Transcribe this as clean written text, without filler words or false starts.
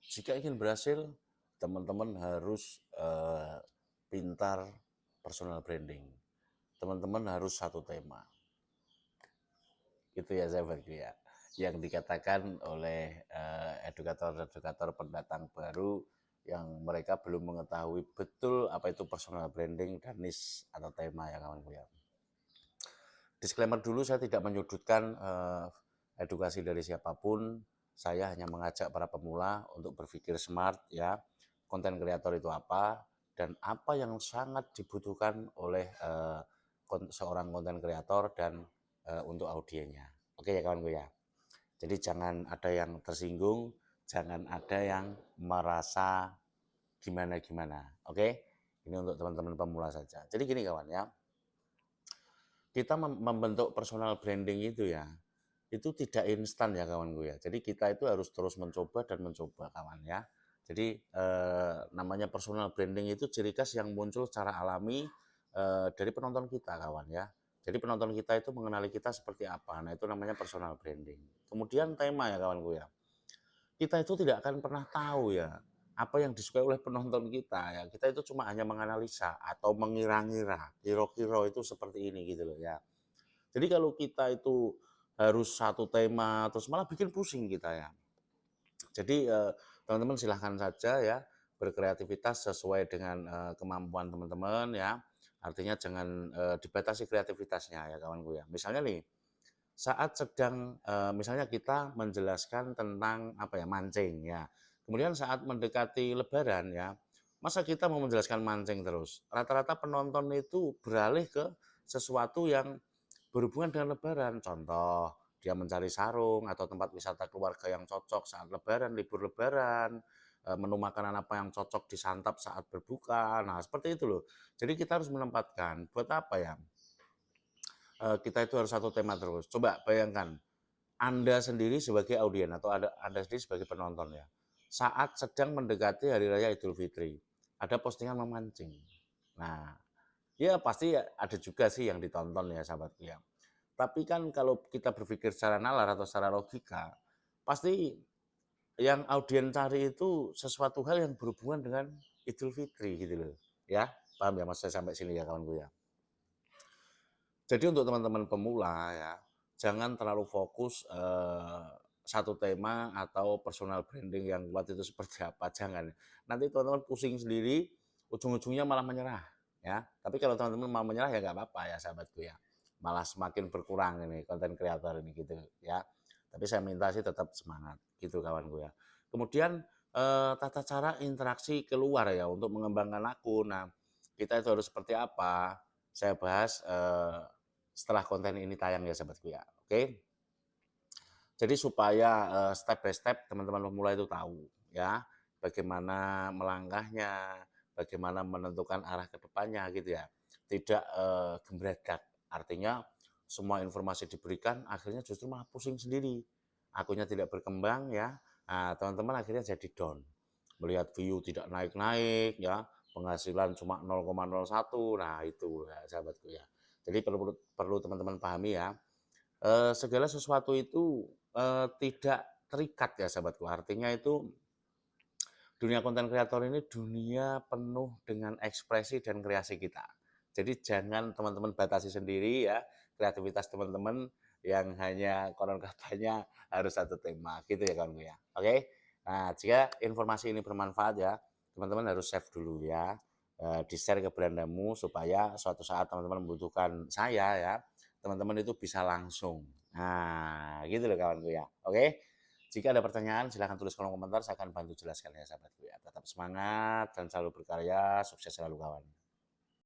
Jika ingin berhasil, teman-teman harus pintar personal branding. Teman-teman harus satu tema. Itu ya sahabatku ya. Yang dikatakan oleh edukator-edukator pendatang baru yang mereka belum mengetahui betul apa itu personal branding dan niche atau tema ya kawanku ya. Disclaimer dulu, saya tidak menyudutkan edukasi dari siapapun. Saya hanya mengajak para pemula untuk berpikir smart ya. Konten kreator itu apa dan apa yang sangat dibutuhkan oleh seorang konten kreator dan untuk audiennya. Oke ya kawanku ya. Jadi jangan ada yang tersinggung, jangan ada yang merasa gimana-gimana. Oke? Ini untuk teman-teman pemula saja. Jadi gini kawan ya. Kita membentuk personal branding itu ya, itu tidak instan ya kawanku ya. Jadi kita itu harus terus mencoba dan mencoba kawan ya. Jadi namanya personal branding itu ciri khas yang muncul secara alami dari penonton kita kawan ya. Jadi penonton kita itu mengenali kita seperti apa. Nah itu namanya personal branding. Kemudian tema ya kawanku ya. Kita itu tidak akan pernah tahu ya apa yang disukai oleh penonton kita ya. Kita itu cuma hanya menganalisa atau mengira-ngira, kira-kira itu seperti ini gitu loh ya. Jadi kalau kita itu harus satu tema terus malah bikin pusing kita ya. Jadi teman-teman silahkan saja ya berkreativitas sesuai dengan kemampuan teman-teman ya. Artinya jangan dibatasi kreativitasnya ya kawanku ya. Misalnya nih saat sedang misalnya kita menjelaskan tentang apa ya mancing ya. Kemudian saat mendekati Lebaran ya, masa kita mau menjelaskan mancing terus? Rata-rata penonton itu beralih ke sesuatu yang berhubungan dengan Lebaran. Contoh, dia mencari sarung atau tempat wisata keluarga yang cocok saat Lebaran, libur Lebaran, menu makanan apa yang cocok disantap saat berbuka. Nah, seperti itu loh. Jadi kita harus menempatkan. Buat apa ya? Kita itu harus satu tema terus. Coba bayangkan, Anda sendiri sebagai audien atau Anda sendiri sebagai penonton ya, saat sedang mendekati Hari Raya Idul Fitri, ada postingan memancing. Nah, ya pasti ada juga sih yang ditonton ya sahabatku ya. Tapi kan kalau kita berpikir secara nalar atau secara logika, pasti yang audien cari itu sesuatu hal yang berhubungan dengan Idul Fitri gitu loh. Ya, paham ya mas saya sampai sini ya kawanku ya. Jadi untuk teman-teman pemula ya, jangan terlalu fokus satu tema atau personal branding yang kuat itu seperti apa, jangan. Nanti teman-teman pusing sendiri, ujung-ujungnya malah menyerah ya. Tapi kalau teman-teman mau menyerah ya nggak apa-apa ya sahabatku ya. Malah semakin berkurang ini konten kreator ini gitu ya. Tapi saya minta sih tetap semangat gitu kawanku ya. Kemudian tata cara interaksi keluar ya untuk mengembangkan akun. Nah, kita itu harus seperti apa? Saya bahas setelah konten ini tayang ya sahabatku ya. Oke. Jadi supaya step by step teman-teman pemula itu tahu ya bagaimana melangkahnya, bagaimana menentukan arah ke depannya gitu ya. Tidak gembledak. Artinya semua informasi diberikan akhirnya justru malah pusing sendiri. Akunnya tidak berkembang ya. Nah, teman-teman akhirnya jadi down. Melihat view tidak naik-naik ya, penghasilan cuma 0,01. Nah, itu ya sahabatku ya. Jadi perlu perlu teman-teman pahami ya, segala sesuatu itu tidak terikat ya sahabatku. Artinya itu dunia konten kreator ini dunia penuh dengan ekspresi dan kreasi kita. Jadi jangan teman-teman batasi sendiri ya kreativitas teman-teman yang hanya konon katanya harus satu tema gitu ya kawan ya. Oke. Nah, jika informasi ini bermanfaat ya, teman-teman harus save dulu ya. Di-share ke berandamu supaya suatu saat teman-teman membutuhkan saya ya, teman-teman itu bisa langsung. Nah, gitu loh kawanku ya. Oke. Jika ada pertanyaan, silahkan tulis kolom komentar, saya akan bantu jelaskan ya sahabatku ya. Tetap semangat dan selalu berkarya, sukses selalu kawan.